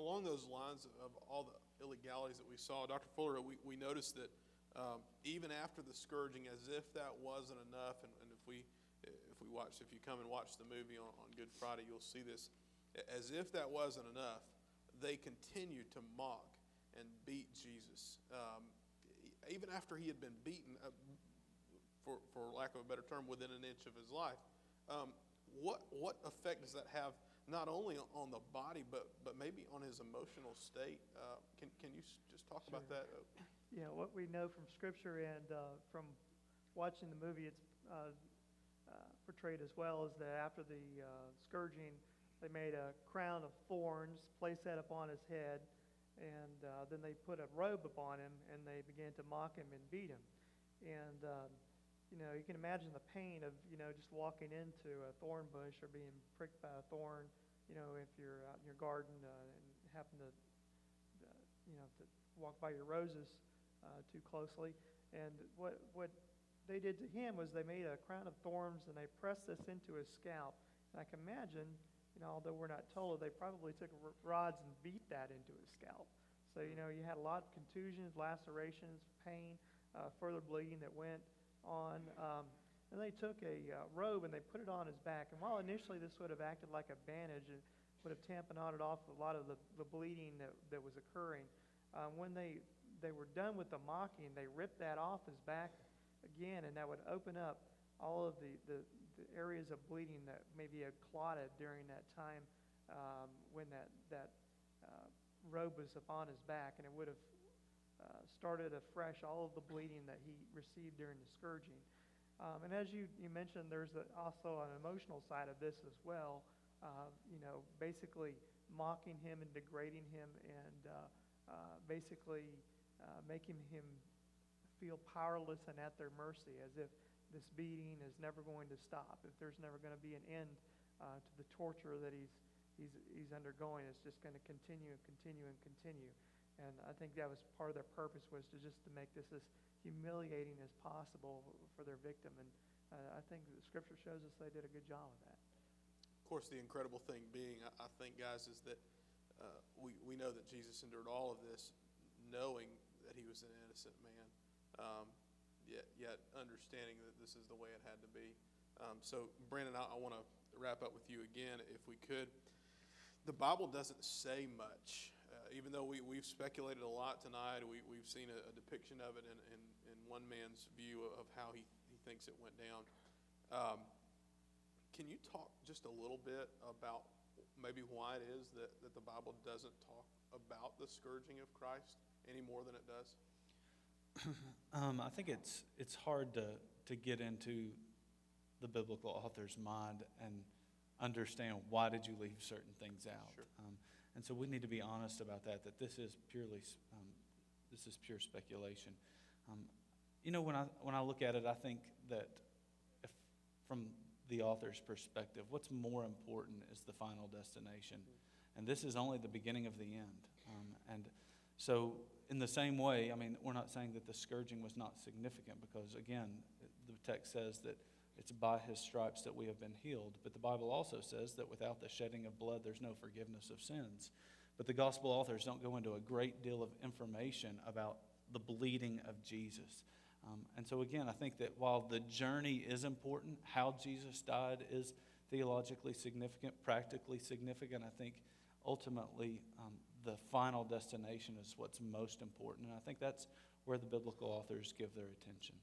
along those lines of all the illegalities that we saw, Dr. Fuller, we noticed that even after the scourging, as if that wasn't enough, and if you come and watch the movie on Good Friday, you'll see this. As if that wasn't enough, they continued to mock and beat Jesus. Even after he had been beaten, for lack of a better term, within an inch of his life. What effect does that have, not only on the body, but maybe on his emotional state? Can you just talk about that? Yeah, what we know from Scripture and from watching the movie, it's portrayed as well, is that after the scourging, they made a crown of thorns, placed that upon his head, and then they put a robe upon him, and they began to mock him and beat him. And you can imagine the pain of just walking into a thorn bush or being pricked by a thorn. If you're out in your garden and happen to to walk by your roses too closely. And what they did to him was they made a crown of thorns and they pressed this into his scalp. And I can imagine, although we're not told, they probably took rods and beat that into his scalp. So, you had a lot of contusions, lacerations, pain, further bleeding that went on. And they took a robe and they put it on his back. And while initially this would have acted like a bandage and would have tamponaded off a lot of the bleeding that was occurring, when they were done with the mocking, they ripped that off his back again, and that would open up all of the areas of bleeding that maybe had clotted during that time when that robe was upon his back, and it would have started afresh all of the bleeding that he received during the scourging. And as you mentioned, there's also an emotional side of this as well, basically mocking him and degrading him and basically making him feel powerless and at their mercy, as if this beating is never going to stop, if there's never going to be an end to the torture that he's undergoing. It's just going to continue and continue and continue. And I think that was part of their purpose, was to make this as humiliating as possible for their victim. And I think the Scripture shows us they did a good job of that. Of course, the incredible thing being, I think, guys, is that we know that Jesus endured all of this knowing that he was an innocent man, yet understanding that this is the way it had to be. So, Brandon, I want to wrap up with you again, if we could. The Bible doesn't say much. Even though we've speculated a lot tonight, we've seen a depiction of it in one man's view of how he thinks it went down. Can you talk just a little bit about maybe why it is that the Bible doesn't talk about the scourging of Christ any more than it does? I think it's hard to get into the biblical author's mind and understand why did you leave certain things out. Sure. And so we need to be honest about that this is purely this is pure speculation. When I look at it, I think that if from the author's perspective, what's more important is the final destination. And this is only the beginning of the end. And so in the same way, we're not saying that the scourging was not significant, because, again, the text says that it's by his stripes that we have been healed. But the Bible also says that without the shedding of blood, there's no forgiveness of sins. But the gospel authors don't go into a great deal of information about the bleeding of Jesus. And so, again, I think that while the journey is important, how Jesus died is theologically significant, practically significant. I think ultimately the final destination is what's most important. And I think that's where the biblical authors give their attention.